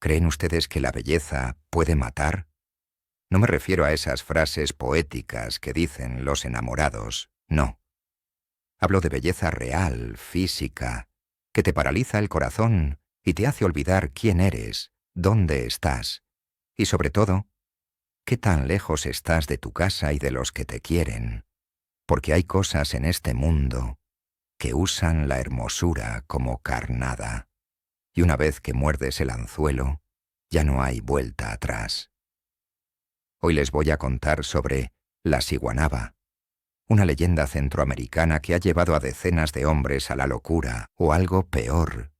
¿Creen ustedes que la belleza puede matar? No me refiero a esas frases poéticas que dicen los enamorados, no. Hablo de belleza real, física, que te paraliza el corazón y te hace olvidar quién eres, dónde estás, y sobre todo, qué tan lejos estás de tu casa y de los que te quieren, porque hay cosas en este mundo que usan la hermosura como carnada, y una vez que muerdes el anzuelo, ya no hay vuelta atrás. Hoy les voy a contar sobre la ciguanaba, una leyenda centroamericana que ha llevado a decenas de hombres a la locura o algo peor.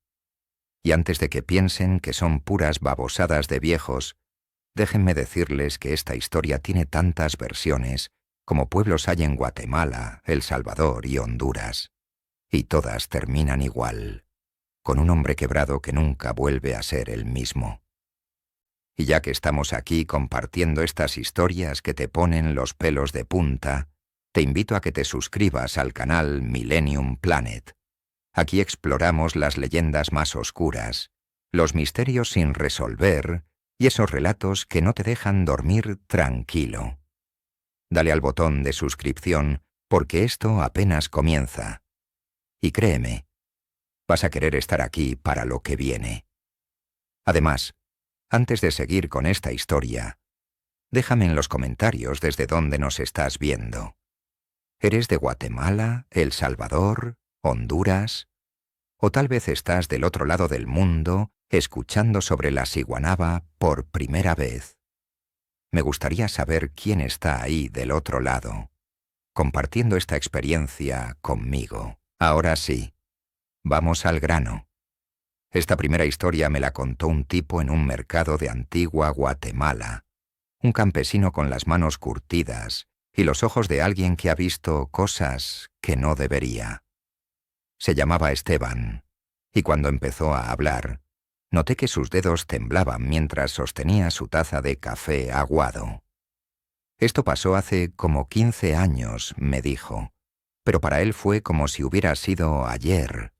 Y antes de que piensen que son puras babosadas de viejos, déjenme decirles que esta historia tiene tantas versiones como pueblos hay en Guatemala, El Salvador y Honduras. Y todas terminan igual, con un hombre quebrado que nunca vuelve a ser el mismo. Y ya que estamos aquí compartiendo estas historias que te ponen los pelos de punta, te invito a que te suscribas al canal Millennium Planet. Aquí exploramos las leyendas más oscuras, los misterios sin resolver y esos relatos que no te dejan dormir tranquilo. Dale al botón de suscripción porque esto apenas comienza. Y créeme, vas a querer estar aquí para lo que viene. Además, antes de seguir con esta historia, déjame en los comentarios desde dónde nos estás viendo. ¿Eres de Guatemala, El Salvador, Honduras? ¿O tal vez estás del otro lado del mundo escuchando sobre la ciguanaba por primera vez? Me gustaría saber quién está ahí del otro lado, compartiendo esta experiencia conmigo. Ahora sí, vamos al grano. Esta primera historia me la contó un tipo en un mercado de Antigua Guatemala, un campesino con las manos curtidas y los ojos de alguien que ha visto cosas que no debería. Se llamaba Esteban, y cuando empezó a hablar, noté que sus dedos temblaban mientras sostenía su taza de café aguado. Esto pasó hace como 15 años, me dijo, pero para él fue como si hubiera sido ayer.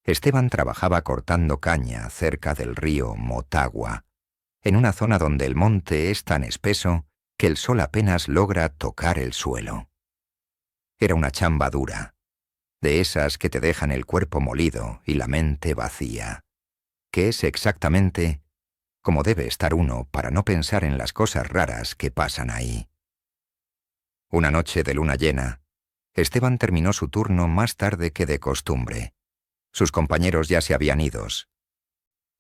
Esteban trabajaba cortando caña cerca del río Motagua, en una zona donde el monte es tan espeso que el sol apenas logra tocar el suelo. Era una chamba dura, de esas que te dejan el cuerpo molido y la mente vacía, que es exactamente como debe estar uno para no pensar en las cosas raras que pasan ahí. Una noche de luna llena, Esteban terminó su turno más tarde que de costumbre. Sus compañeros ya se habían ido,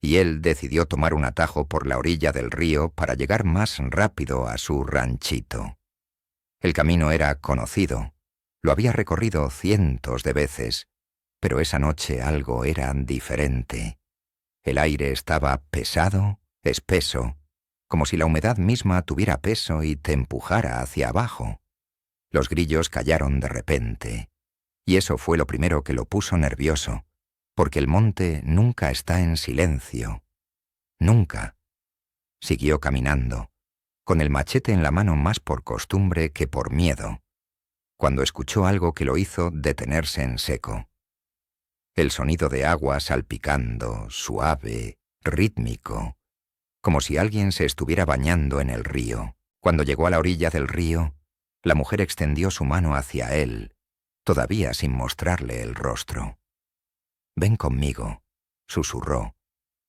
y él decidió tomar un atajo por la orilla del río para llegar más rápido a su ranchito. El camino era conocido, lo había recorrido cientos de veces, pero esa noche algo era diferente. El aire estaba pesado, espeso, como si la humedad misma tuviera peso y te empujara hacia abajo. Los grillos callaron de repente, y eso fue lo primero que lo puso nervioso, porque el monte nunca está en silencio. Nunca. Siguió caminando, con el machete en la mano más por costumbre que por miedo, cuando escuchó algo que lo hizo detenerse en seco. El sonido de agua salpicando, suave, rítmico, como si alguien se estuviera bañando en el río. Cuando llegó a la orilla del río, la mujer extendió su mano hacia él, todavía sin mostrarle el rostro. «Ven conmigo», susurró,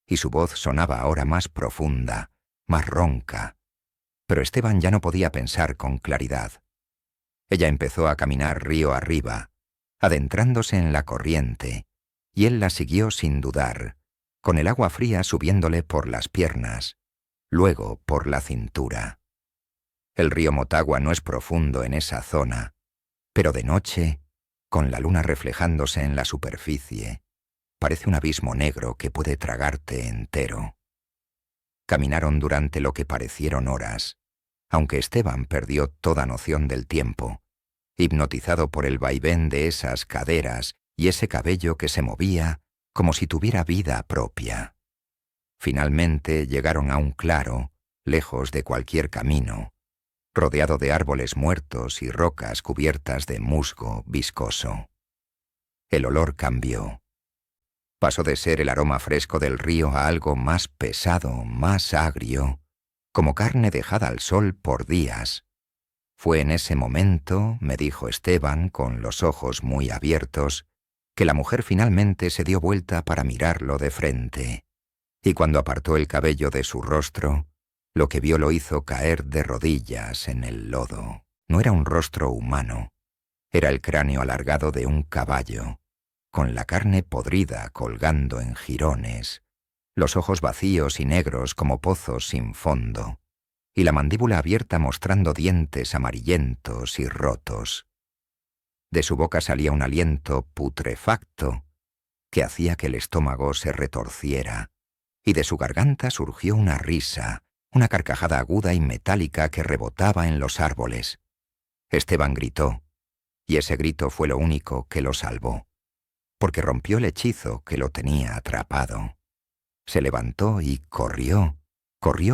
y su voz sonaba ahora más profunda, más ronca. Pero Esteban ya no podía pensar con claridad. Ella empezó a caminar río arriba, adentrándose en la corriente, y él la siguió sin dudar, con el agua fría subiéndole por las piernas, luego por la cintura. El río Motagua no es profundo en esa zona, pero de noche, con la luna reflejándose en la superficie, parece un abismo negro que puede tragarte entero. Caminaron durante lo que parecieron horas, aunque Esteban perdió toda noción del tiempo, hipnotizado por el vaivén de esas caderas y ese cabello que se movía como si tuviera vida propia. Finalmente llegaron a un claro, lejos de cualquier camino, rodeado de árboles muertos y rocas cubiertas de musgo viscoso. El olor cambió. Pasó de ser el aroma fresco del río a algo más pesado, más agrio, como carne dejada al sol por días. Fue en ese momento, me dijo Esteban, con los ojos muy abiertos, que la mujer finalmente se dio vuelta para mirarlo de frente, y cuando apartó el cabello de su rostro, lo que vio lo hizo caer de rodillas en el lodo. No era un rostro humano, era el cráneo alargado de un caballo, con la carne podrida colgando en jirones, los ojos vacíos y negros como pozos sin fondo, y la mandíbula abierta mostrando dientes amarillentos y rotos. De su boca salía un aliento putrefacto que hacía que el estómago se retorciera, y de su garganta surgió una risa, una carcajada aguda y metálica que rebotaba en los árboles. Esteban gritó, y ese grito fue lo único que lo salvó, porque rompió el hechizo que lo tenía atrapado. Se levantó y corrió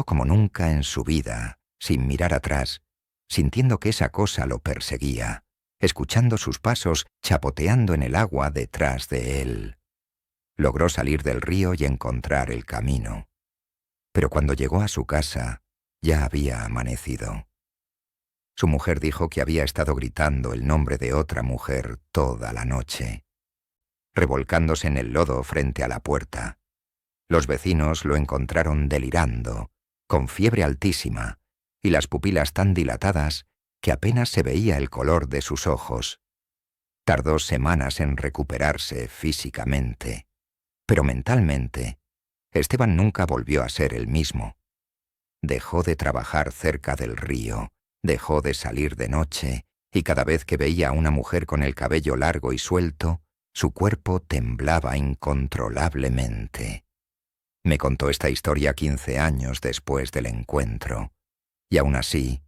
como nunca en su vida, sin mirar atrás, sintiendo que esa cosa lo perseguía, escuchando sus pasos chapoteando en el agua detrás de él. Logró salir del río y encontrar el camino. Pero cuando llegó a su casa, ya había amanecido. Su mujer dijo que había estado gritando el nombre de otra mujer toda la noche, revolcándose en el lodo frente a la puerta. Los vecinos lo encontraron delirando, con fiebre altísima, y las pupilas tan dilatadas que apenas se veía el color de sus ojos. Tardó semanas en recuperarse físicamente, pero mentalmente, Esteban nunca volvió a ser el mismo. Dejó de trabajar cerca del río, dejó de salir de noche, y cada vez que veía a una mujer con el cabello largo y suelto, su cuerpo temblaba incontrolablemente. Me contó esta historia 15 años después del encuentro, y aún así,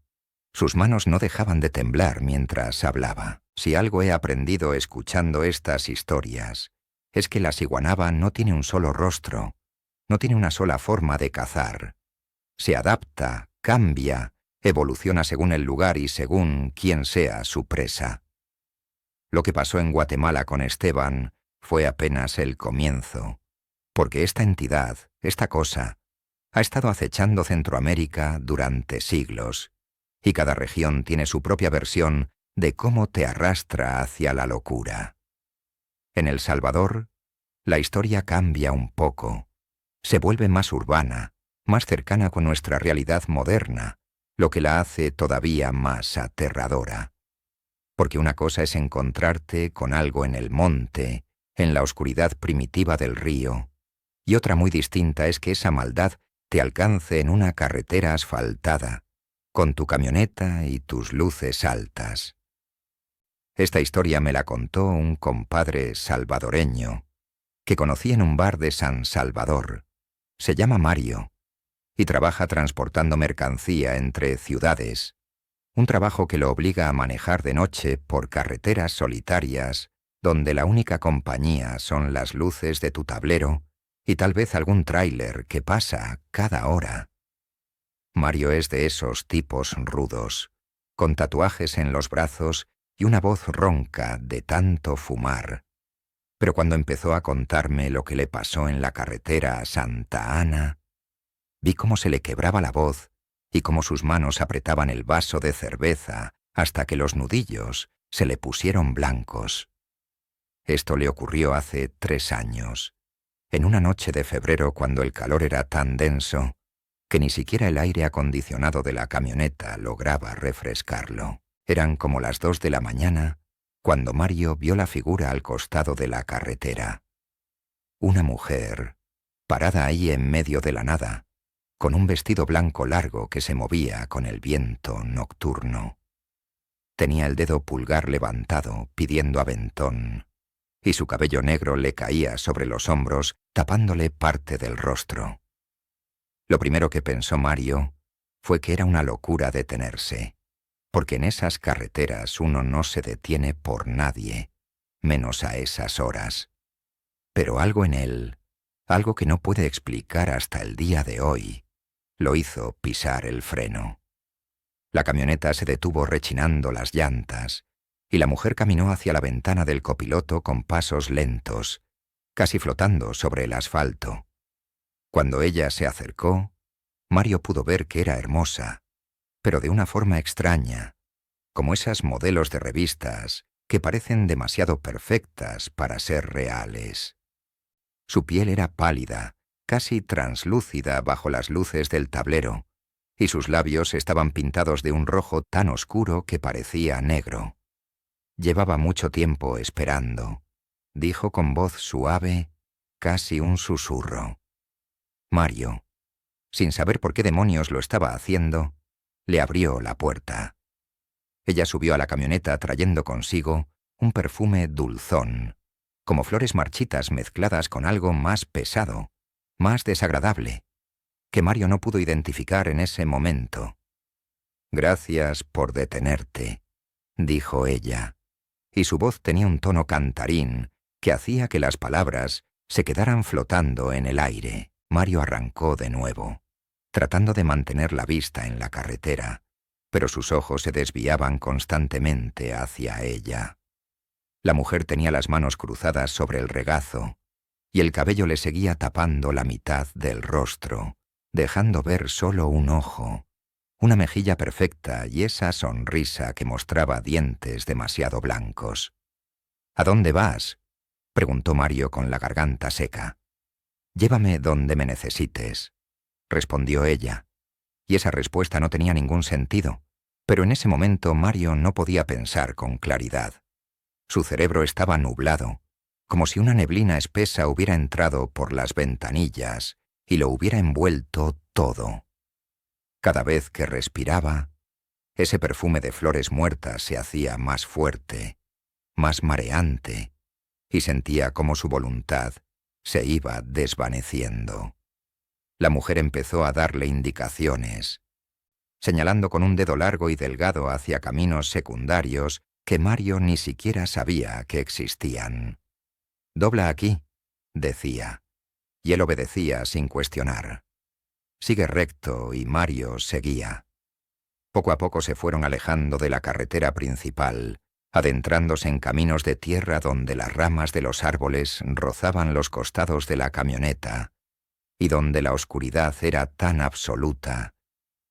sus manos no dejaban de temblar mientras hablaba. Si algo he aprendido escuchando estas historias, es que la ciguanaba no tiene un solo rostro, no tiene una sola forma de cazar. Se adapta, cambia, evoluciona según el lugar y según quién sea su presa. Lo que pasó en Guatemala con Esteban fue apenas el comienzo, porque esta entidad, esta cosa, ha estado acechando Centroamérica durante siglos, y cada región tiene su propia versión de cómo te arrastra hacia la locura. En El Salvador, la historia cambia un poco, se vuelve más urbana, más cercana con nuestra realidad moderna, lo que la hace todavía más aterradora. Porque una cosa es encontrarte con algo en el monte, en la oscuridad primitiva del río, y otra muy distinta es que esa maldad te alcance en una carretera asfaltada, con tu camioneta y tus luces altas. Esta historia me la contó un compadre salvadoreño que conocí en un bar de San Salvador. Se llama Mario y trabaja transportando mercancía entre ciudades, un trabajo que lo obliga a manejar de noche por carreteras solitarias donde la única compañía son las luces de tu tablero y tal vez algún tráiler que pasa cada hora. Mario es de esos tipos rudos, con tatuajes en los brazos y una voz ronca de tanto fumar. Pero cuando empezó a contarme lo que le pasó en la carretera a Santa Ana, vi cómo se le quebraba la voz y cómo sus manos apretaban el vaso de cerveza hasta que los nudillos se le pusieron blancos. Esto le ocurrió hace 3 años. En una noche de febrero cuando el calor era tan denso que ni siquiera el aire acondicionado de la camioneta lograba refrescarlo. Eran como las 2 de la mañana cuando Mario vio la figura al costado de la carretera. Una mujer, parada ahí en medio de la nada, con un vestido blanco largo que se movía con el viento nocturno. Tenía el dedo pulgar levantado pidiendo aventón, y su cabello negro le caía sobre los hombros, tapándole parte del rostro. Lo primero que pensó Mario fue que era una locura detenerse, porque en esas carreteras uno no se detiene por nadie, menos a esas horas. Pero algo en él, algo que no puede explicar hasta el día de hoy, lo hizo pisar el freno. La camioneta se detuvo rechinando las llantas, y la mujer caminó hacia la ventana del copiloto con pasos lentos, casi flotando sobre el asfalto. Cuando ella se acercó, Mario pudo ver que era hermosa, pero de una forma extraña, como esas modelos de revistas que parecen demasiado perfectas para ser reales. Su piel era pálida, casi translúcida bajo las luces del tablero, y sus labios estaban pintados de un rojo tan oscuro que parecía negro. Llevaba mucho tiempo esperando, dijo con voz suave, casi un susurro. Mario, sin saber por qué demonios lo estaba haciendo, le abrió la puerta. Ella subió a la camioneta trayendo consigo un perfume dulzón, como flores marchitas mezcladas con algo más pesado, más desagradable, que Mario no pudo identificar en ese momento. «Gracias por detenerte», dijo ella, y su voz tenía un tono cantarín que hacía que las palabras se quedaran flotando en el aire. Mario arrancó de nuevo, tratando de mantener la vista en la carretera, pero sus ojos se desviaban constantemente hacia ella. La mujer tenía las manos cruzadas sobre el regazo, y el cabello le seguía tapando la mitad del rostro, dejando ver solo un ojo, una mejilla perfecta y esa sonrisa que mostraba dientes demasiado blancos. «¿A dónde vas?», preguntó Mario con la garganta seca. «Llévame donde me necesites», respondió ella, y esa respuesta no tenía ningún sentido, pero en ese momento Mario no podía pensar con claridad. Su cerebro estaba nublado, como si una neblina espesa hubiera entrado por las ventanillas y lo hubiera envuelto todo. Cada vez que respiraba, ese perfume de flores muertas se hacía más fuerte, más mareante, y sentía como su voluntad se iba desvaneciendo. La mujer empezó a darle indicaciones, señalando con un dedo largo y delgado hacia caminos secundarios que Mario ni siquiera sabía que existían. «Dobla aquí», decía, y él obedecía sin cuestionar. «Sigue recto», y Mario seguía. Poco a poco se fueron alejando de la carretera principal, adentrándose en caminos de tierra donde las ramas de los árboles rozaban los costados de la camioneta, y donde la oscuridad era tan absoluta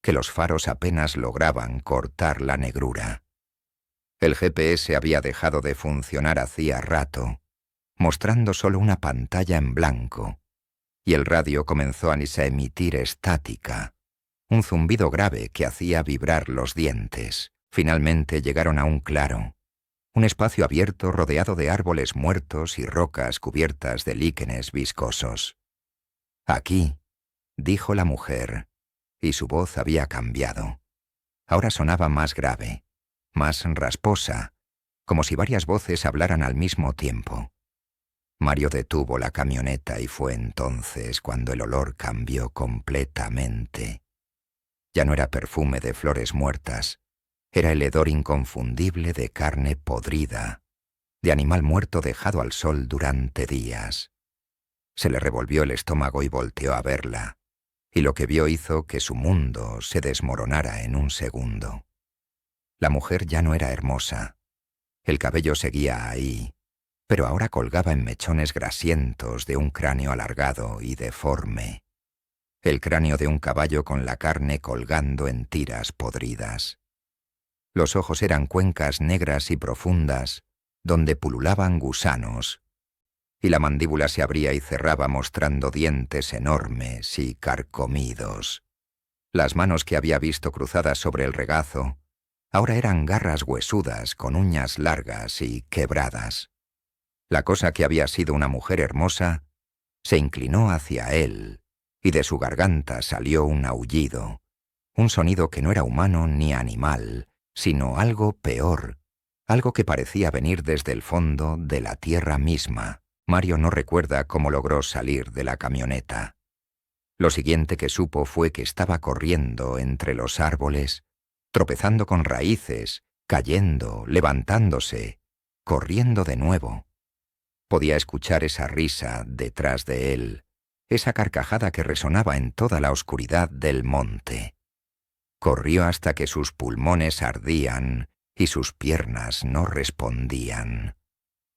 que los faros apenas lograban cortar la negrura. El GPS había dejado de funcionar hacía rato, mostrando solo una pantalla en blanco, y el radio comenzó a emitir estática, un zumbido grave que hacía vibrar los dientes. Finalmente llegaron a un claro, un espacio abierto rodeado de árboles muertos y rocas cubiertas de líquenes viscosos. «Aquí», dijo la mujer, y su voz había cambiado. Ahora sonaba más grave, más rasposa, como si varias voces hablaran al mismo tiempo. Mario detuvo la camioneta y fue entonces cuando el olor cambió completamente. Ya no era perfume de flores muertas, era el hedor inconfundible de carne podrida, de animal muerto dejado al sol durante días. Se le revolvió el estómago y volteó a verla, y lo que vio hizo que su mundo se desmoronara en un segundo. La mujer ya no era hermosa. El cabello seguía ahí, pero ahora colgaba en mechones grasientos de un cráneo alargado y deforme. El cráneo de un caballo con la carne colgando en tiras podridas. Los ojos eran cuencas negras y profundas, donde pululaban gusanos, y la mandíbula se abría y cerraba mostrando dientes enormes y carcomidos. Las manos que había visto cruzadas sobre el regazo ahora eran garras huesudas con uñas largas y quebradas. La cosa que había sido una mujer hermosa se inclinó hacia él, y de su garganta salió un aullido, un sonido que no era humano ni animal, sino algo peor, algo que parecía venir desde el fondo de la tierra misma. Mario no recuerda cómo logró salir de la camioneta. Lo siguiente que supo fue que estaba corriendo entre los árboles, tropezando con raíces, cayendo, levantándose, corriendo de nuevo. Podía escuchar esa risa detrás de él, esa carcajada que resonaba en toda la oscuridad del monte. Corrió hasta que sus pulmones ardían y sus piernas no respondían,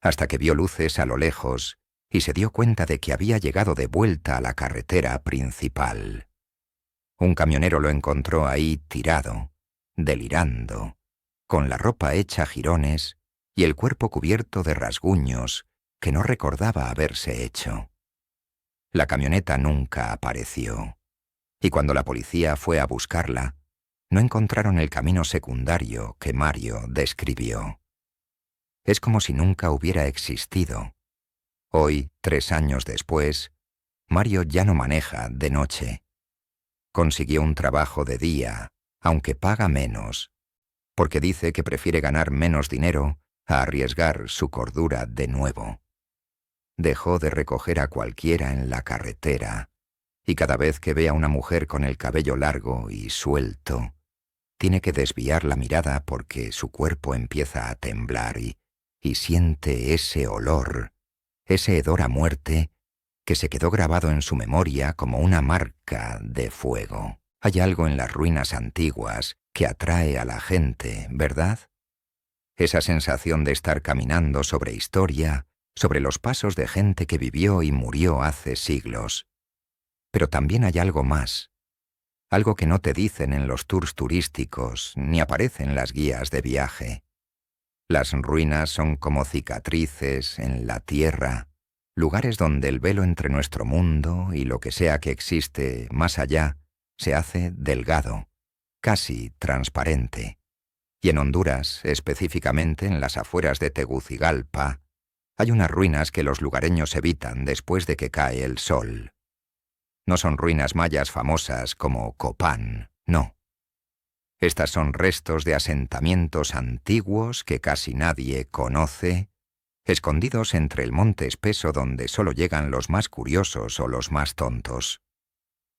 hasta que vio luces a lo lejos y se dio cuenta de que había llegado de vuelta a la carretera principal. Un camionero lo encontró ahí tirado, delirando, con la ropa hecha jirones y el cuerpo cubierto de rasguños que no recordaba haberse hecho. La camioneta nunca apareció, y cuando la policía fue a buscarla, no encontraron el camino secundario que Mario describió. Es como si nunca hubiera existido. Hoy, 3 años después, Mario ya no maneja de noche. Consiguió un trabajo de día, aunque paga menos, porque dice que prefiere ganar menos dinero a arriesgar su cordura de nuevo. Dejó de recoger a cualquiera en la carretera, y cada vez que ve a una mujer con el cabello largo y suelto, tiene que desviar la mirada porque su cuerpo empieza a temblar y siente ese olor, ese hedor a muerte que se quedó grabado en su memoria como una marca de fuego. Hay algo en las ruinas antiguas que atrae a la gente, ¿verdad? Esa sensación de estar caminando sobre historia, sobre los pasos de gente que vivió y murió hace siglos. Pero también hay algo más, algo que no te dicen en los tours turísticos ni aparece en las guías de viaje. Las ruinas son como cicatrices en la tierra, lugares donde el velo entre nuestro mundo y lo que sea que existe más allá se hace delgado, casi transparente. Y en Honduras, específicamente en las afueras de Tegucigalpa, hay unas ruinas que los lugareños evitan después de que cae el sol. No son ruinas mayas famosas como Copán, no. Estas son restos de asentamientos antiguos que casi nadie conoce, escondidos entre el monte espeso donde solo llegan los más curiosos o los más tontos.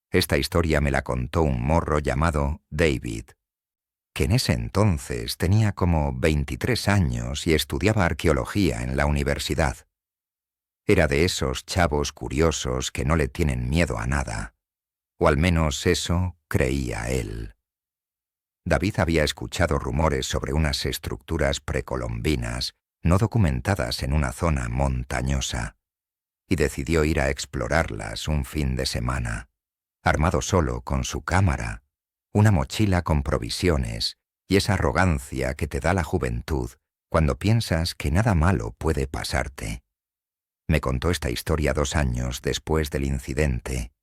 Esta historia me la contó un morro llamado David, que en ese entonces tenía como 23 años y estudiaba arqueología en la universidad. Era de esos chavos curiosos que no le tienen miedo a nada, o al menos eso creía él. David había escuchado rumores sobre unas estructuras precolombinas no documentadas en una zona montañosa, y decidió ir a explorarlas un fin de semana, armado solo con su cámara, una mochila con provisiones y esa arrogancia que te da la juventud cuando piensas que nada malo puede pasarte. Me contó esta historia 2 años después del incidente,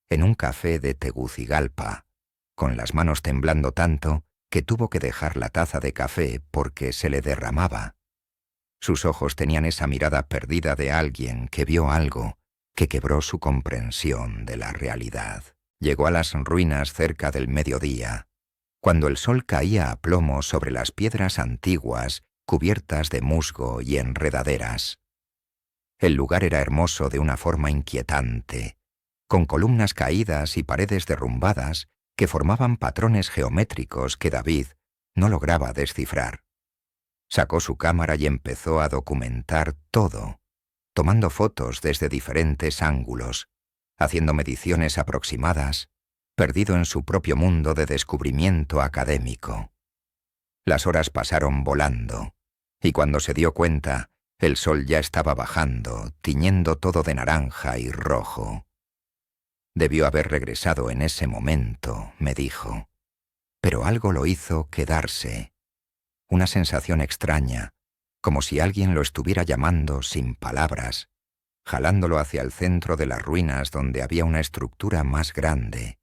en un café de Tegucigalpa, con las manos temblando tanto que tuvo que dejar la taza de café porque se le derramaba. Sus ojos tenían esa mirada perdida de alguien que vio algo que quebró su comprensión de la realidad. Llegó a las ruinas cerca del mediodía, cuando el sol caía a plomo sobre las piedras antiguas cubiertas de musgo y enredaderas. El lugar era hermoso de una forma inquietante, con columnas caídas y paredes derrumbadas que formaban patrones geométricos que David no lograba descifrar. Sacó su cámara y empezó a documentar todo, tomando fotos desde diferentes ángulos, haciendo mediciones aproximadas, perdido en su propio mundo de descubrimiento académico. Las horas pasaron volando, y cuando se dio cuenta, el sol ya estaba bajando, tiñendo todo de naranja y rojo. Debió haber regresado en ese momento, me dijo, pero algo lo hizo quedarse. Una sensación extraña, como si alguien lo estuviera llamando sin palabras, jalándolo hacia el centro de las ruinas donde había una estructura más grande,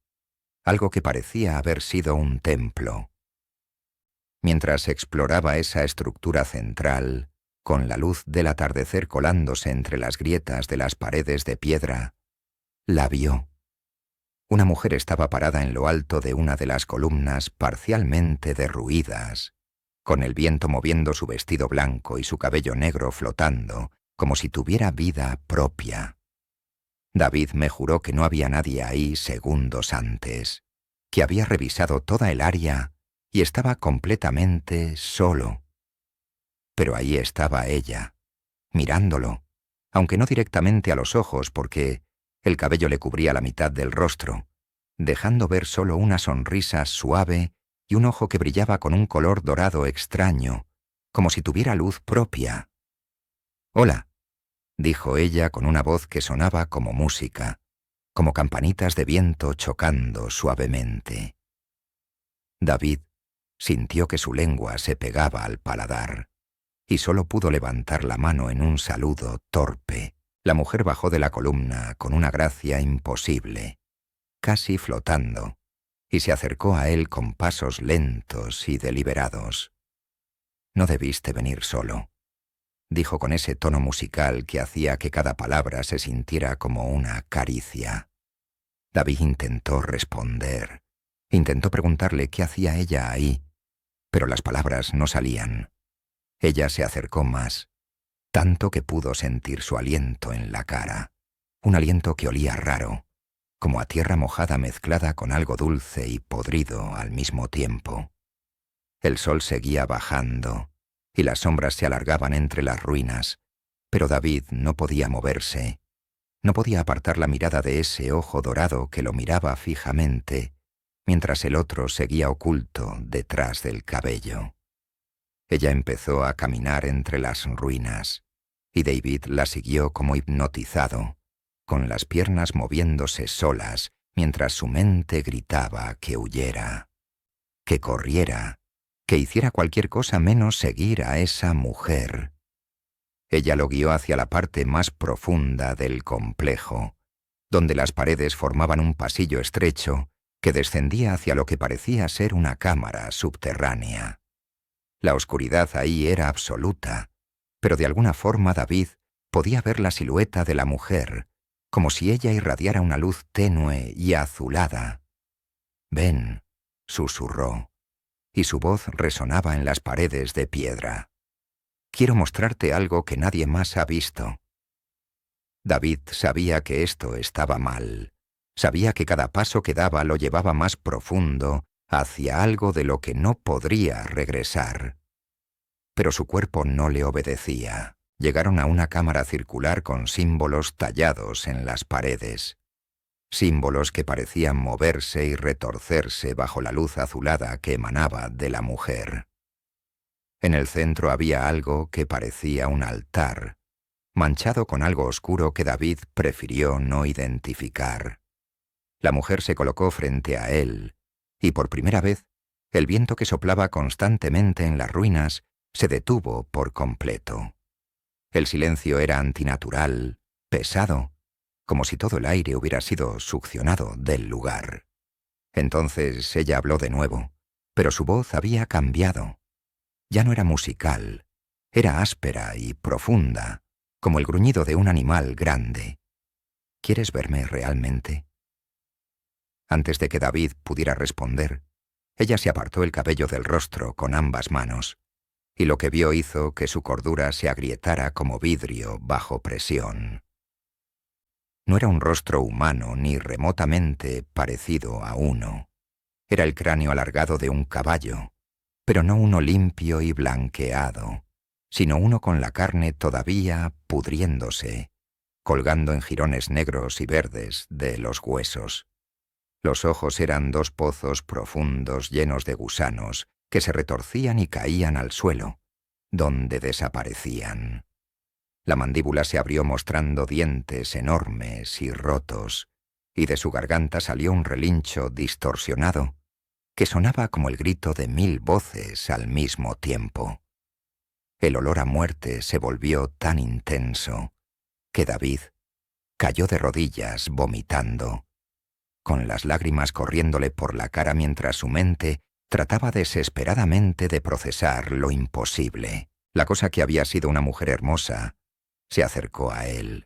algo que parecía haber sido un templo. Mientras exploraba esa estructura central, con la luz del atardecer colándose entre las grietas de las paredes de piedra, la vio. Una mujer estaba parada en lo alto de una de las columnas parcialmente derruidas, con el viento moviendo su vestido blanco y su cabello negro flotando, como si tuviera vida propia. David me juró que no había nadie ahí segundos antes, que había revisado toda el área y estaba completamente solo. Pero ahí estaba ella, mirándolo, aunque no directamente a los ojos porque el cabello le cubría la mitad del rostro, dejando ver solo una sonrisa suave y un ojo que brillaba con un color dorado extraño, como si tuviera luz propia. «Hola», dijo ella con una voz que sonaba como música, como campanitas de viento chocando suavemente. David sintió que su lengua se pegaba al paladar, y solo pudo levantar la mano en un saludo torpe. La mujer bajó de la columna con una gracia imposible, casi flotando, y se acercó a él con pasos lentos y deliberados. «No debiste venir solo», dijo con ese tono musical que hacía que cada palabra se sintiera como una caricia. David intentó responder, intentó preguntarle qué hacía ella ahí, pero las palabras no salían. Ella se acercó más, tanto que pudo sentir su aliento en la cara, un aliento que olía raro, como a tierra mojada mezclada con algo dulce y podrido al mismo tiempo. El sol seguía bajando, y las sombras se alargaban entre las ruinas, pero David no podía moverse, no podía apartar la mirada de ese ojo dorado que lo miraba fijamente, mientras el otro seguía oculto detrás del cabello. Ella empezó a caminar entre las ruinas, y David la siguió como hipnotizado, con las piernas moviéndose solas, mientras su mente gritaba que huyera, que corriera, que hiciera cualquier cosa menos seguir a esa mujer. Ella lo guió hacia la parte más profunda del complejo, donde las paredes formaban un pasillo estrecho que descendía hacia lo que parecía ser una cámara subterránea. La oscuridad ahí era absoluta, pero de alguna forma David podía ver la silueta de la mujer, como si ella irradiara una luz tenue y azulada. «Ven», susurró, y su voz resonaba en las paredes de piedra. «Quiero mostrarte algo que nadie más ha visto». David sabía que esto estaba mal. Sabía que cada paso que daba lo llevaba más profundo hacia algo de lo que no podría regresar. Pero su cuerpo no le obedecía. Llegaron a una cámara circular con símbolos tallados en las paredes. Símbolos que parecían moverse y retorcerse bajo la luz azulada que emanaba de la mujer. En el centro había algo que parecía un altar, manchado con algo oscuro que David prefirió no identificar. La mujer se colocó frente a él, y por primera vez, el viento que soplaba constantemente en las ruinas se detuvo por completo. El silencio era antinatural, pesado, como si todo el aire hubiera sido succionado del lugar. Entonces ella habló de nuevo, pero su voz había cambiado. Ya no era musical, era áspera y profunda, como el gruñido de un animal grande. ¿Quieres verme realmente? Antes de que David pudiera responder, ella se apartó el cabello del rostro con ambas manos, y lo que vio hizo que su cordura se agrietara como vidrio bajo presión. No era un rostro humano ni remotamente parecido a uno. Era el cráneo alargado de un caballo, pero no uno limpio y blanqueado, sino uno con la carne todavía pudriéndose, colgando en jirones negros y verdes de los huesos. Los ojos eran dos pozos profundos llenos de gusanos que se retorcían y caían al suelo, donde desaparecían. La mandíbula se abrió mostrando dientes enormes y rotos, y de su garganta salió un relincho distorsionado que sonaba como el grito de 1000 voces al mismo tiempo. El olor a muerte se volvió tan intenso que David cayó de rodillas vomitando, con las lágrimas corriéndole por la cara mientras su mente trataba desesperadamente de procesar lo imposible. La cosa que había sido una mujer hermosa se acercó a él,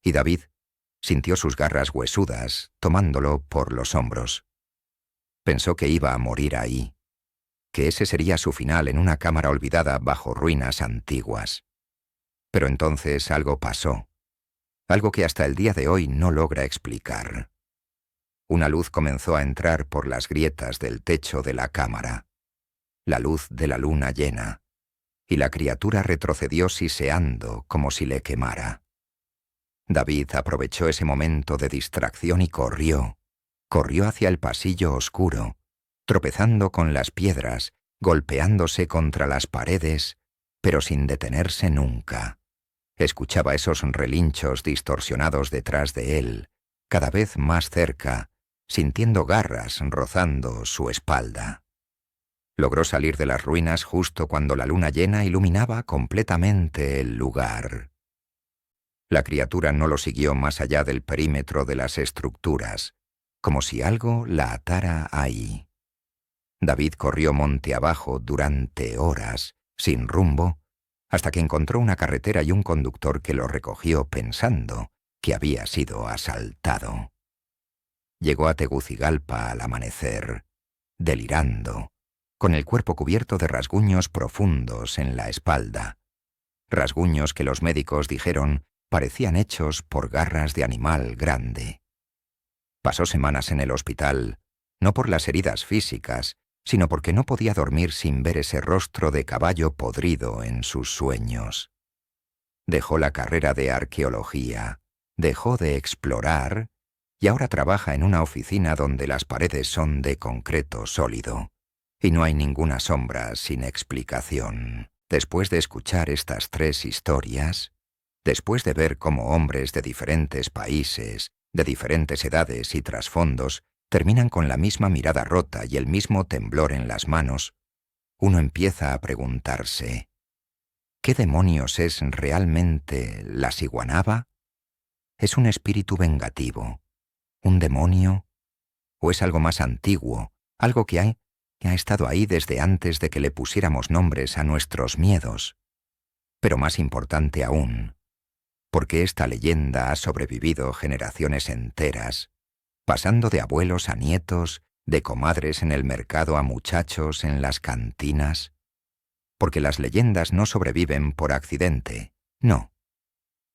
y David sintió sus garras huesudas tomándolo por los hombros. Pensó que iba a morir ahí, que ese sería su final en una cámara olvidada bajo ruinas antiguas. Pero entonces algo pasó, algo que hasta el día de hoy no logra explicar. Una luz comenzó a entrar por las grietas del techo de la cámara, la luz de la luna llena, y la criatura retrocedió siseando como si le quemara. David aprovechó ese momento de distracción y corrió hacia el pasillo oscuro, tropezando con las piedras, golpeándose contra las paredes, pero sin detenerse nunca. Escuchaba esos relinchos distorsionados detrás de él, cada vez más cerca, sintiendo garras rozando su espalda. Logró salir de las ruinas justo cuando la luna llena iluminaba completamente el lugar. La criatura no lo siguió más allá del perímetro de las estructuras, como si algo la atara ahí. David corrió monte abajo durante horas, sin rumbo, hasta que encontró una carretera y un conductor que lo recogió pensando que había sido asaltado. Llegó a Tegucigalpa al amanecer, delirando, con el cuerpo cubierto de rasguños profundos en la espalda, rasguños que los médicos dijeron parecían hechos por garras de animal grande. Pasó semanas en el hospital, no por las heridas físicas, sino porque no podía dormir sin ver ese rostro de caballo podrido en sus sueños. Dejó la carrera de arqueología, dejó de explorar y ahora trabaja en una oficina donde las paredes son de concreto sólido y no hay ninguna sombra sin explicación. Después de escuchar estas 3 historias, después de ver cómo hombres de diferentes países, de diferentes edades y trasfondos, terminan con la misma mirada rota y el mismo temblor en las manos, uno empieza a preguntarse, ¿qué demonios es realmente la Siguanaba? ¿Es un espíritu vengativo, un demonio? ¿O es algo más antiguo, algo que ha estado ahí desde antes de que le pusiéramos nombres a nuestros miedos? Pero más importante aún, ¿por qué esta leyenda ha sobrevivido generaciones enteras, pasando de abuelos a nietos, de comadres en el mercado a muchachos en las cantinas? Porque las leyendas no sobreviven por accidente, no.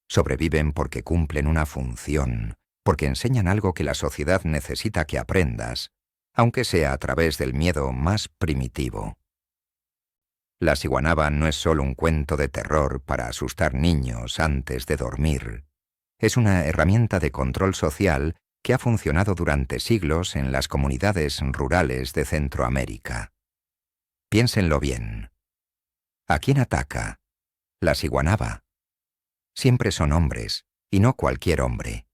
Sobreviven porque cumplen una función, porque enseñan algo que la sociedad necesita que aprendas, aunque sea a través del miedo más primitivo. La Siguanaba no es solo un cuento de terror para asustar niños antes de dormir. Es una herramienta de control social que ha funcionado durante siglos en las comunidades rurales de Centroamérica. Piénsenlo bien. ¿A quién ataca? La Siguanaba. Siempre son hombres, y no cualquier hombre.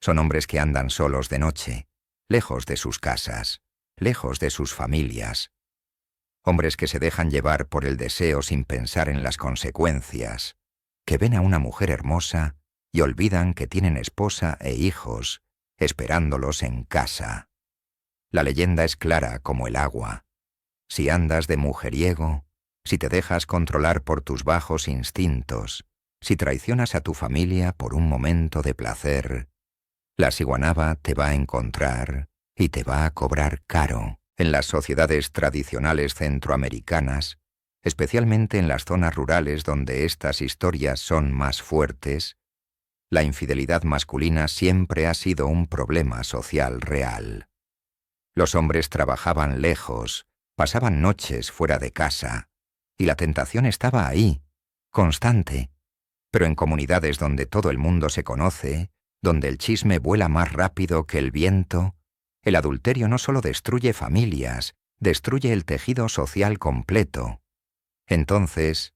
Son hombres que andan solos de noche, lejos de sus casas, lejos de sus familias. Hombres que se dejan llevar por el deseo sin pensar en las consecuencias, que ven a una mujer hermosa y olvidan que tienen esposa e hijos esperándolos en casa. La leyenda es clara como el agua. Si andas de mujeriego, si te dejas controlar por tus bajos instintos, si traicionas a tu familia por un momento de placer, la Siguanaba te va a encontrar y te va a cobrar caro. En las sociedades tradicionales centroamericanas, especialmente en las zonas rurales donde estas historias son más fuertes, la infidelidad masculina siempre ha sido un problema social real. Los hombres trabajaban lejos, pasaban noches fuera de casa, y la tentación estaba ahí, constante. Pero en comunidades donde todo el mundo se conoce, donde el chisme vuela más rápido que el viento, el adulterio no solo destruye familias, destruye el tejido social completo. Entonces,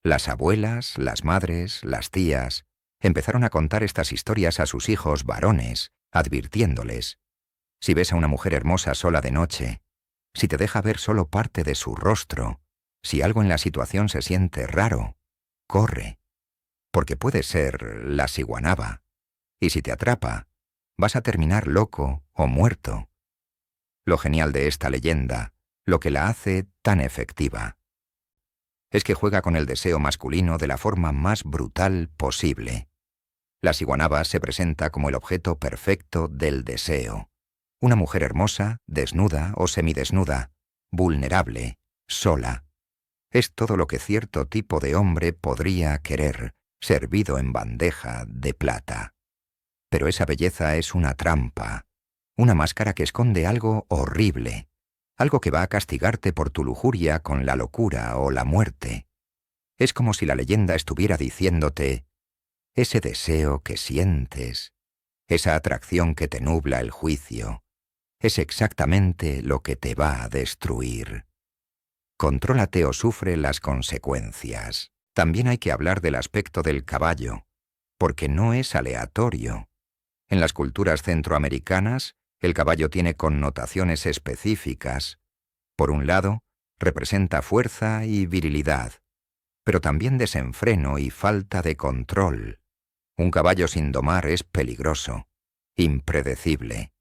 las abuelas, las madres, las tías, empezaron a contar estas historias a sus hijos varones, advirtiéndoles: si ves a una mujer hermosa sola de noche, si te deja ver solo parte de su rostro, si algo en la situación se siente raro, corre, porque puede ser la Siguanaba, y si te atrapa, vas a terminar loco o muerto. Lo genial de esta leyenda, lo que la hace tan efectiva, es que juega con el deseo masculino de la forma más brutal posible. La Siguanaba se presenta como el objeto perfecto del deseo. Una mujer hermosa, desnuda o semidesnuda, vulnerable, sola. Es todo lo que cierto tipo de hombre podría querer, servido en bandeja de plata. Pero esa belleza es una trampa, una máscara que esconde algo horrible, algo que va a castigarte por tu lujuria con la locura o la muerte. Es como si la leyenda estuviera diciéndote: ese deseo que sientes, esa atracción que te nubla el juicio, es exactamente lo que te va a destruir. Contrólate o sufre las consecuencias. También hay que hablar del aspecto del caballo, porque no es aleatorio. En las culturas centroamericanas, el caballo tiene connotaciones específicas. Por un lado, representa fuerza y virilidad, pero también desenfreno y falta de control. Un caballo sin domar es peligroso, impredecible.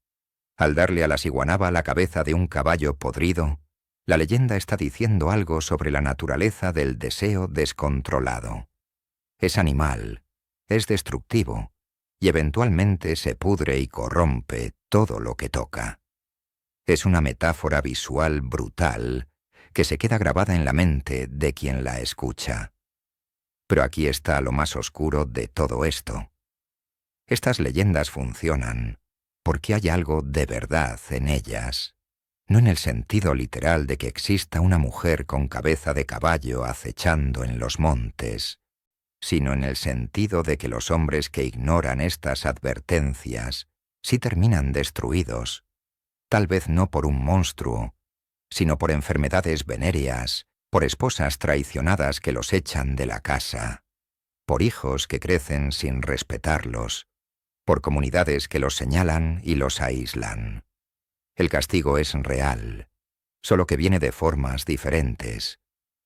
Al darle a la ciguanaba la cabeza de un caballo podrido, la leyenda está diciendo algo sobre la naturaleza del deseo descontrolado. Es animal, es destructivo, y eventualmente se pudre y corrompe todo lo que toca. Es una metáfora visual brutal que se queda grabada en la mente de quien la escucha. Pero aquí está lo más oscuro de todo esto. Estas leyendas funcionan porque hay algo de verdad en ellas, no en el sentido literal de que exista una mujer con cabeza de caballo acechando en los montes, sino en el sentido de que los hombres que ignoran estas advertencias sí terminan destruidos, tal vez no por un monstruo, sino por enfermedades venéreas, por esposas traicionadas que los echan de la casa, por hijos que crecen sin respetarlos, por comunidades que los señalan y los aíslan. El castigo es real, solo que viene de formas diferentes.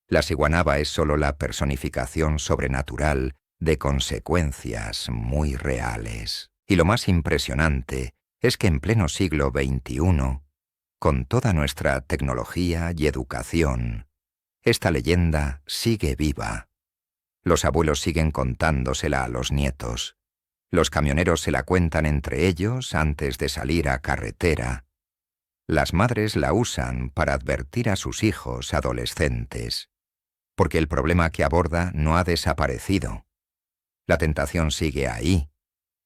La ciguanaba es solo la personificación sobrenatural de consecuencias muy reales. Y lo más impresionante es que en pleno siglo XXI, con toda nuestra tecnología y educación, esta leyenda sigue viva. Los abuelos siguen contándosela a los nietos. Los camioneros se la cuentan entre ellos antes de salir a carretera. Las madres la usan para advertir a sus hijos adolescentes, porque el problema que aborda no ha desaparecido. La tentación sigue ahí,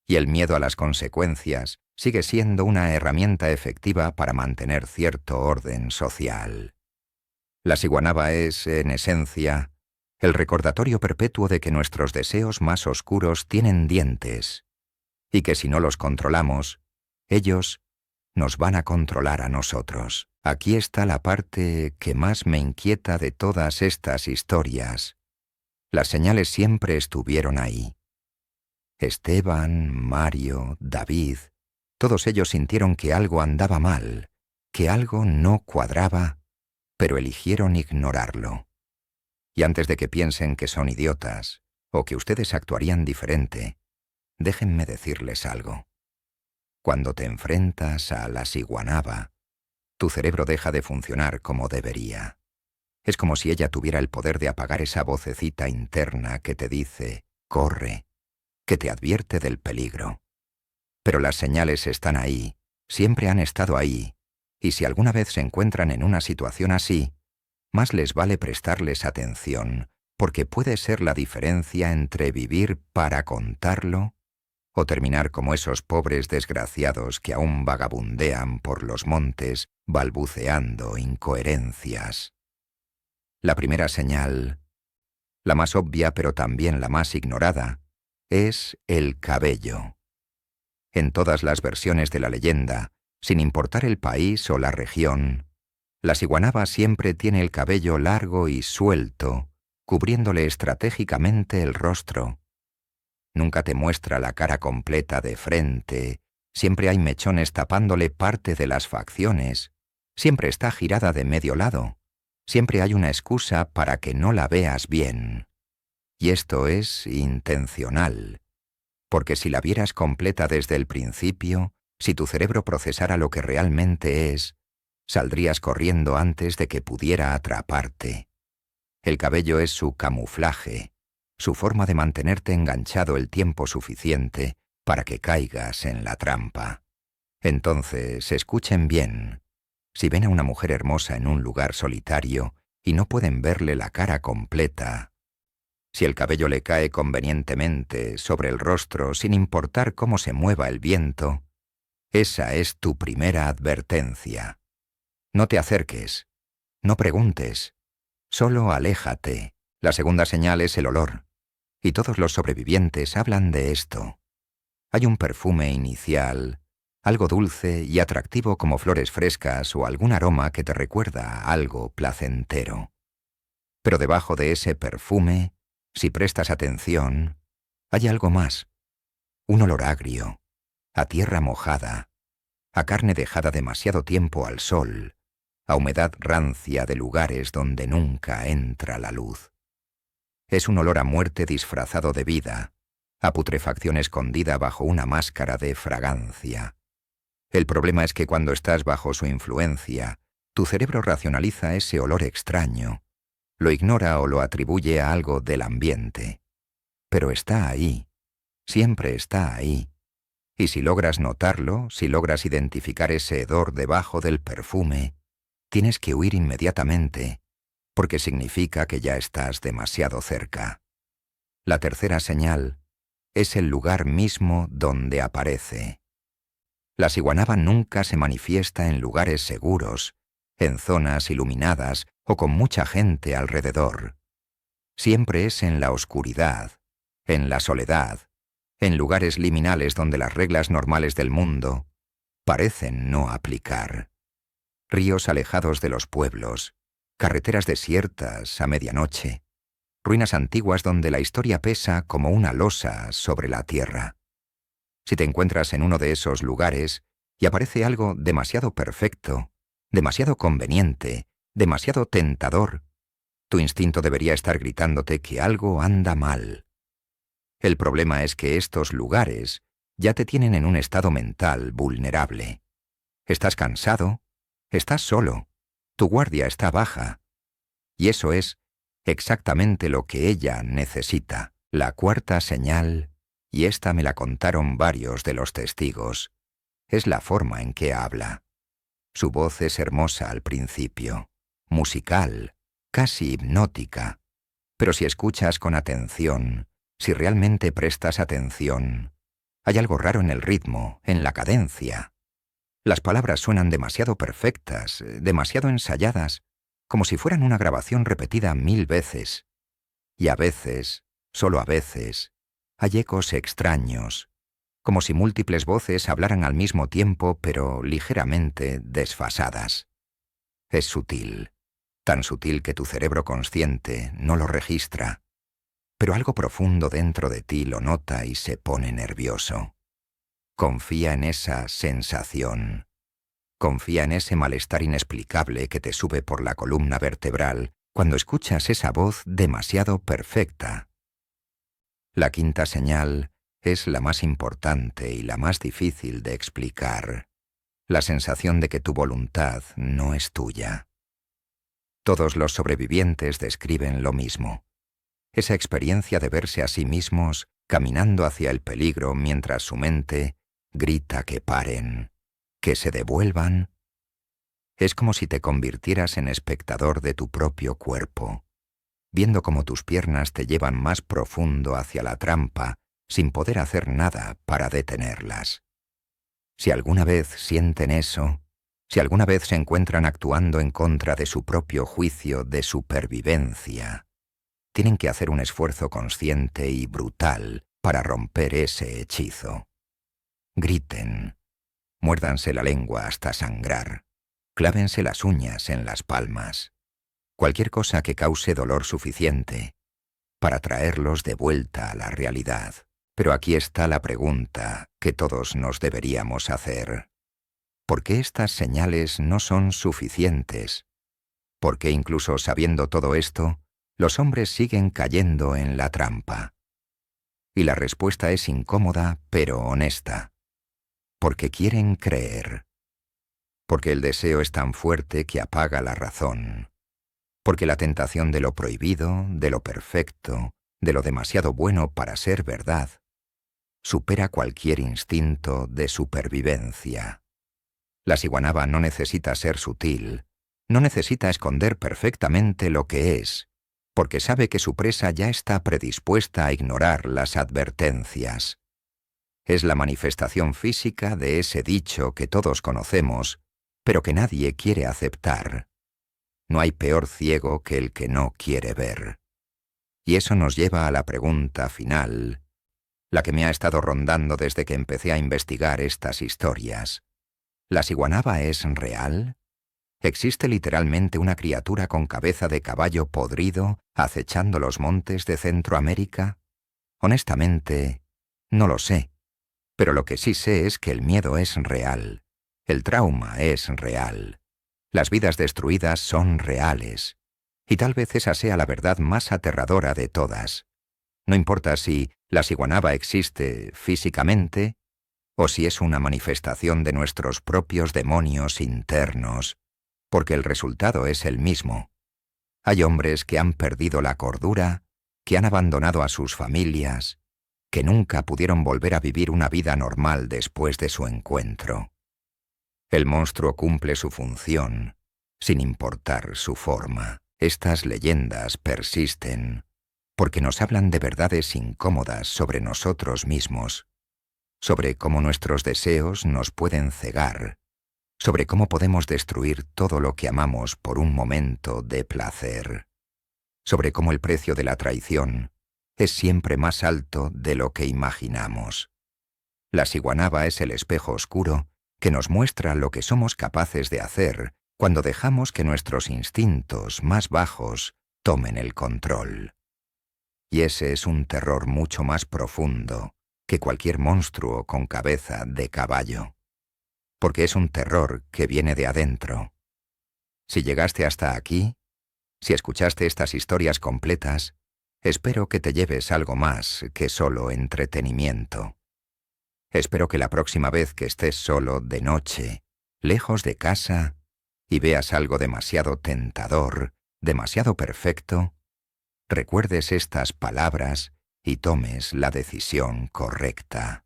y el miedo a las consecuencias sigue siendo una herramienta efectiva para mantener cierto orden social. La ciguanaba es, en esencia, el recordatorio perpetuo de que nuestros deseos más oscuros tienen dientes, y que si no los controlamos, ellos nos van a controlar a nosotros. Aquí está la parte que más me inquieta de todas estas historias. Las señales siempre estuvieron ahí. Esteban, Mario, David, todos ellos sintieron que algo andaba mal, que algo no cuadraba, pero eligieron ignorarlo. Y antes de que piensen que son idiotas, o que ustedes actuarían diferente, déjenme decirles algo. Cuando te enfrentas a la ciguanaba, tu cerebro deja de funcionar como debería. Es como si ella tuviera el poder de apagar esa vocecita interna que te dice, corre, que te advierte del peligro. Pero las señales están ahí, siempre han estado ahí, y si alguna vez se encuentran en una situación así, más les vale prestarles atención, porque puede ser la diferencia entre vivir para contarlo o terminar como esos pobres desgraciados que aún vagabundean por los montes balbuceando incoherencias. La primera señal, la más obvia pero también la más ignorada, es el cabello. En todas las versiones de la leyenda, sin importar el país o la región, la ciguanaba siempre tiene el cabello largo y suelto, cubriéndole estratégicamente el rostro. Nunca te muestra la cara completa de frente, siempre hay mechones tapándole parte de las facciones, siempre está girada de medio lado, siempre hay una excusa para que no la veas bien. Y esto es intencional, porque si la vieras completa desde el principio, si tu cerebro procesara lo que realmente es, saldrías corriendo antes de que pudiera atraparte. El cabello es su camuflaje, su forma de mantenerte enganchado el tiempo suficiente para que caigas en la trampa. Entonces, escuchen bien. Si ven a una mujer hermosa en un lugar solitario y no pueden verle la cara completa, si el cabello le cae convenientemente sobre el rostro sin importar cómo se mueva el viento, esa es tu primera advertencia. No te acerques, no preguntes, solo aléjate. La segunda señal es el olor, y todos los sobrevivientes hablan de esto. Hay un perfume inicial, algo dulce y atractivo como flores frescas o algún aroma que te recuerda a algo placentero. Pero debajo de ese perfume Si prestas atención, hay algo más. Un olor agrio, a tierra mojada, a carne dejada demasiado tiempo al sol, a humedad rancia de lugares donde nunca entra la luz. Es un olor a muerte disfrazado de vida, a putrefacción escondida bajo una máscara de fragancia. El problema es que cuando estás bajo su influencia, tu cerebro racionaliza ese olor extraño, lo ignora o lo atribuye a algo del ambiente. Pero está ahí, siempre está ahí. Y si logras notarlo, si logras identificar ese hedor debajo del perfume, tienes que huir inmediatamente, porque significa que ya estás demasiado cerca. La tercera señal es el lugar mismo donde aparece. La ciguanaba nunca se manifiesta en lugares seguros, en zonas iluminadas o con mucha gente alrededor. Siempre es en la oscuridad, en la soledad, en lugares liminales donde las reglas normales del mundo parecen no aplicar. Ríos alejados de los pueblos, carreteras desiertas a medianoche, ruinas antiguas donde la historia pesa como una losa sobre la tierra. Si te encuentras en uno de esos lugares y aparece algo demasiado perfecto, demasiado conveniente, demasiado tentador, tu instinto debería estar gritándote que algo anda mal. El problema es que estos lugares ya te tienen en un estado mental vulnerable. Estás cansado, estás solo, tu guardia está baja. Y eso es exactamente lo que ella necesita. La cuarta señal, y esta me la contaron varios de los testigos, es la forma en que habla. Su voz es hermosa al principio, musical, casi hipnótica. Pero si escuchas con atención, si realmente prestas atención, hay algo raro en el ritmo, en la cadencia. Las palabras suenan demasiado perfectas, demasiado ensayadas, como si fueran una grabación repetida 1000 veces. Y a veces, solo a veces, hay ecos extraños, como si múltiples voces hablaran al mismo tiempo, pero ligeramente desfasadas. Es sutil, tan sutil que tu cerebro consciente no lo registra, pero algo profundo dentro de ti lo nota y se pone nervioso. Confía en esa sensación. Confía en ese malestar inexplicable que te sube por la columna vertebral cuando escuchas esa voz demasiado perfecta. La quinta señal es la más importante y la más difícil de explicar. La sensación de que tu voluntad no es tuya. Todos los sobrevivientes describen lo mismo. Esa experiencia de verse a sí mismos caminando hacia el peligro mientras su mente grita que paren, que se devuelvan. Es como si te convirtieras en espectador de tu propio cuerpo, viendo cómo tus piernas te llevan más profundo hacia la trampa sin poder hacer nada para detenerlas. Si alguna vez sienten eso, si alguna vez se encuentran actuando en contra de su propio juicio de supervivencia, tienen que hacer un esfuerzo consciente y brutal para romper ese hechizo. Griten, muérdanse la lengua hasta sangrar, clávense las uñas en las palmas, cualquier cosa que cause dolor suficiente para traerlos de vuelta a la realidad. Pero aquí está la pregunta que todos nos deberíamos hacer. ¿Por qué estas señales no son suficientes? ¿Por qué incluso sabiendo todo esto, los hombres siguen cayendo en la trampa? Y la respuesta es incómoda pero honesta. Porque quieren creer. Porque el deseo es tan fuerte que apaga la razón. Porque la tentación de lo prohibido, de lo perfecto, de lo demasiado bueno para ser verdad, supera cualquier instinto de supervivencia. La ciguanaba no necesita ser sutil, no necesita esconder perfectamente lo que es, porque sabe que su presa ya está predispuesta a ignorar las advertencias. Es la manifestación física de ese dicho que todos conocemos, pero que nadie quiere aceptar. No hay peor ciego que el que no quiere ver. Y eso nos lleva a la pregunta final, la que me ha estado rondando desde que empecé a investigar estas historias. ¿La ciguanaba es real? ¿Existe literalmente una criatura con cabeza de caballo podrido acechando los montes de Centroamérica? Honestamente, no lo sé. Pero lo que sí sé es que el miedo es real. El trauma es real. Las vidas destruidas son reales. Y tal vez esa sea la verdad más aterradora de todas. No importa si la ciguanaba existe físicamente o si es una manifestación de nuestros propios demonios internos, porque el resultado es el mismo. Hay hombres que han perdido la cordura, que han abandonado a sus familias, que nunca pudieron volver a vivir una vida normal después de su encuentro. El monstruo cumple su función, sin importar su forma. Estas leyendas persisten, porque nos hablan de verdades incómodas sobre nosotros mismos, sobre cómo nuestros deseos nos pueden cegar, sobre cómo podemos destruir todo lo que amamos por un momento de placer, sobre cómo el precio de la traición es siempre más alto de lo que imaginamos. La ciguanaba es el espejo oscuro que nos muestra lo que somos capaces de hacer cuando dejamos que nuestros instintos más bajos tomen el control. Y ese es un terror mucho más profundo que cualquier monstruo con cabeza de caballo, porque es un terror que viene de adentro. Si llegaste hasta aquí, si escuchaste estas historias completas, espero que te lleves algo más que solo entretenimiento. Espero que la próxima vez que estés solo de noche, lejos de casa, y veas algo demasiado tentador, demasiado perfecto, recuerdes estas palabras y tomes la decisión correcta.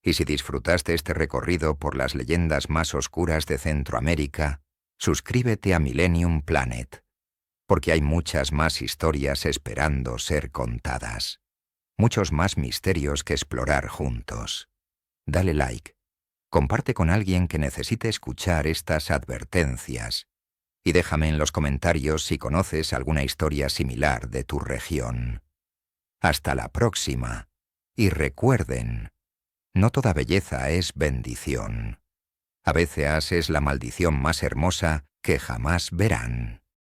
Y si disfrutaste este recorrido por las leyendas más oscuras de Centroamérica, suscríbete a Millennium Planet, porque hay muchas más historias esperando ser contadas. Muchos más misterios que explorar juntos. Dale like, comparte con alguien que necesite escuchar estas advertencias y déjame en los comentarios si conoces alguna historia similar de tu región. Hasta la próxima, y recuerden, no toda belleza es bendición. A veces es la maldición más hermosa que jamás verán.